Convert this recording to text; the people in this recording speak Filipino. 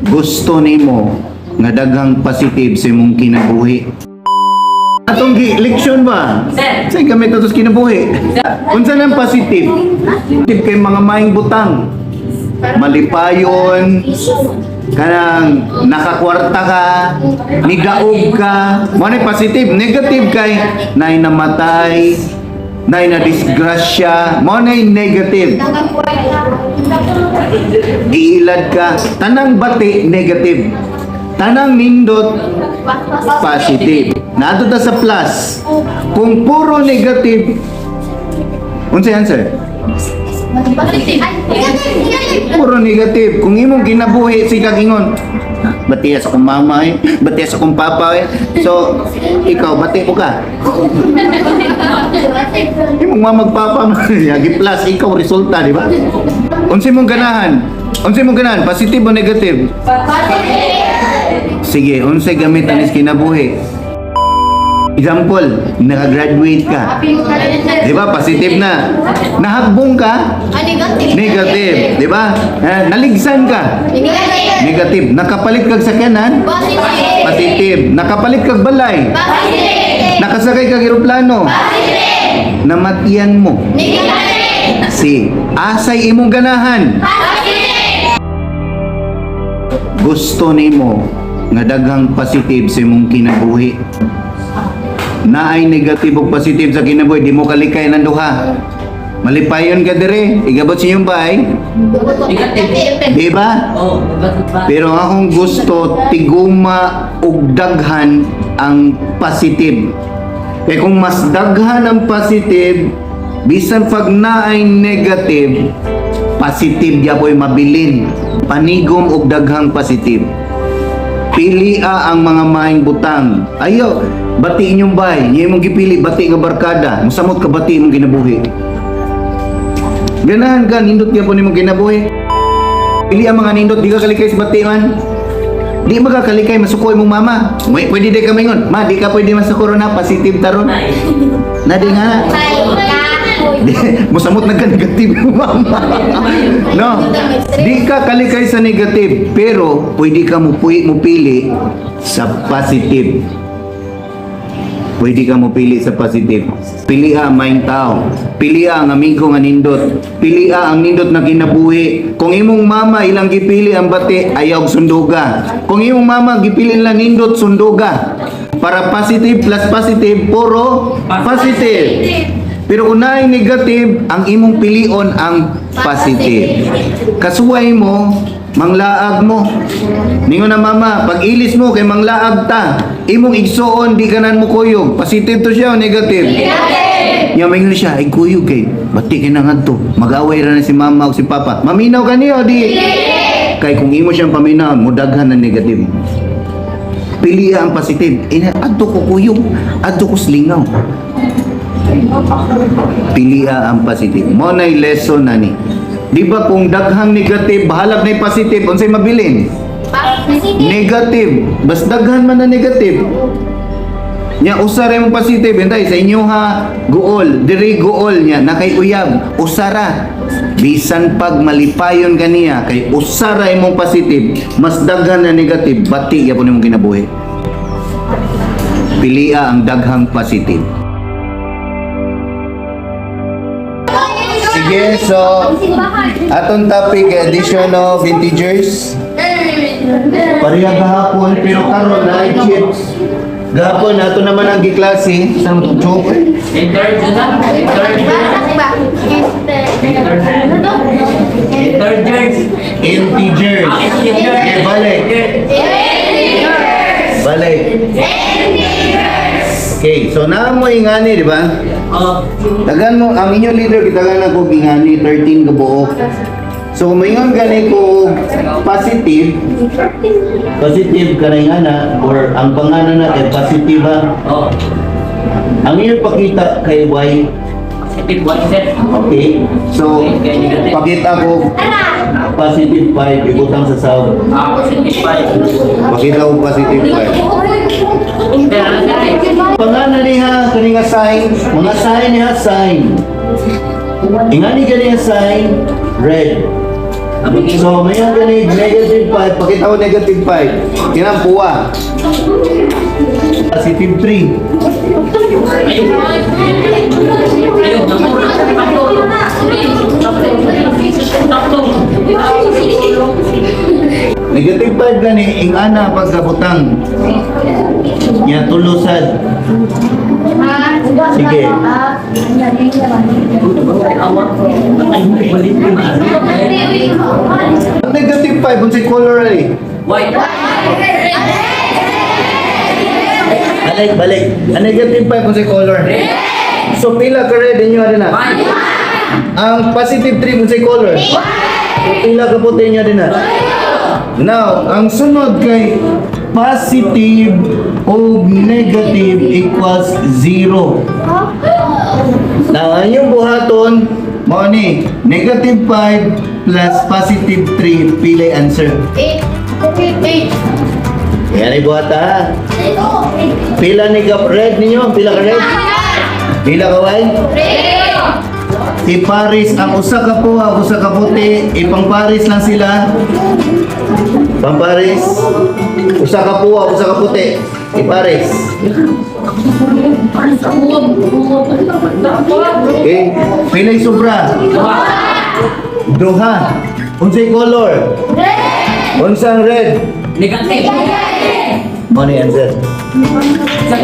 gusto nimo nga daghang positive sa imong kinabuhi? Atong leksyon ba? Sa gamit ito sa kinabuhi. Unsa nang positive? Positive kay mga maing butang. Malipayon, kanang nakakwarta ka, nigaog ka. Mo ni positive, negative kay nay namatay, nay na disgrasya, mo nay negative. Giilad ka, tanang bati negative. Tanang nindot positive. Nato ta sa plus. Kung puro negative, unsa answer? Puro negative. Kung imong ginabuhi si kagingon, bati sa akong mama eh, bati sa akong papa eh. So, ikaw, bati po ka. Imong mamagpapa yagi plus, ikaw resulta, di ba? Unsa imong ganahan? Unsa imong ganahan? Positive o negative? Sige, unsay gamit ang kinabuhi? Example, naka-graduate ka. Di ba? Positive na. Nahagbong ka? Negative. Di ba? Naligsan ka? Negative. Nakapalit kag sakyanan? Positive. Nakapalit kag balay? Nakasakay kag eroplano? Namatian mo? Si asay imong ganahan? Gusto nimo nga daghang positive sa imong kinabuhi. Naay negative ug positive sa kinabuhi, di mo kalikay ng duha. Malipayon ka dire, igabot sa iyong bahay. Di ba? Pero akong gusto tiguma ug daghan ang positive. Kaya kung mas daghan ang positive, bisan pag naay negative, positive gyapon mabilin. Panigom og daghang positive. Pilia ang mga maing butang. Ayo, bati inyong bay. Niya mong gipili, bati nga barkada. Musamot ka bati mong ginabuhi. Ganahan ka, nindot niya po ni mong ginabuhi. Pili ang mga nindot, di ka kalikay sa bati man. Di magkakalikay, masukoy mong mama. Pwede di ka mingon. Ma, di ka pwede masukuro na, positive taron. Na di nga. Musamot na ka negative yung mama. No, di ka kalikay sa negative, pero pwede ka mupili sa positive. Pwede ka mupili sa positive. Pilia ang maing tao. Pilia ang amigo nga nindot. Pilia ang nindot na kinabuhi. Kung imong mama ilang gipili ang bati, ayaw sunduga. Kung imong mama gipili lang nindot, sunduga. Para positive plus positive, puro positive. Pero kung naay negative, ang imong pilion ang positive. Kasuway mo, manglaag mo. Ningon na mama, pag ilis mo kay manglaag ta, imong igsuon di kanan mo kuyog. Positive to siya o negative? Negative! Yung mingon siya, ay kuyog kay, bati ka na nga to. Mag-away ra na si mama o si papa. Maminaw ka niyo, di? Kay kung imo siyang paminaw, mudaghan na negative. Piliya ang positive. Adto ko kuyog, adto ko slingaw. Pilia ang positive. Mo nay lesson nani. Di ba kung daghang negative, bahalap na positive, unsay mabilin? Negative. Bas daghan man na negative. Nya usara mo positive, entay sa inyo ha, guol, diri guol nya nakay uyab, usara. Bisan pag malipayon kaniya kay usara imong positive, mas daghan na negative, bati gyapon imong kinabuhi. Pilia ang daghang positive. Sige, so atong topic edition of integers. Pareha gahapon pero karon na ay chips. Gahapon ato naman ang giklase sa joke. Integers. Okay, balik. Balik. Okay, so na mo ingani, di ba? Dagan mo, ang inyong leader, kitagan na ko ingani, 13 kabuok. So, mayon gani ko positive ka rin na, or ang pangalan na ay positive ha. Ang inyong pakita kay Y. Okay, so, pakita ko positive 5, ibutang sa sound. Pakita ko positive 5. Pangalan niya kaninga sign, mga sign niya sign. Ingani kaniya sign red. So, ngayon gani negative 5, pakita ko negative 5. Kinang puwa. Positive 3. Negative 5 gani, ingana pagkabutang. Yan, tulusad. Sige. Ang negative 5, kung si color ay. Balik. Ang negative 5 kung si color. So, pila ka red inyo na. Ang positive 3 kung si color. So, pila ka puti inyo na. Now, ang sunod kay positive o negative equals 0. Now, ang yung buhaton, mo ni, negative 5 plus positive 3, pili answer. Yan ay buhata ha. Pila ni ka red ninyo? Pila ka red? Pila ka white? Iparis ang usa ka puwa, usa ka puti, ipang-paris lang sila. Pamparis. Usa ka puwa, usa ka puti. Iparis. Okay. Pilay sobra. Duha. Unsay color? Unsang red? Negative. Money answer. Sa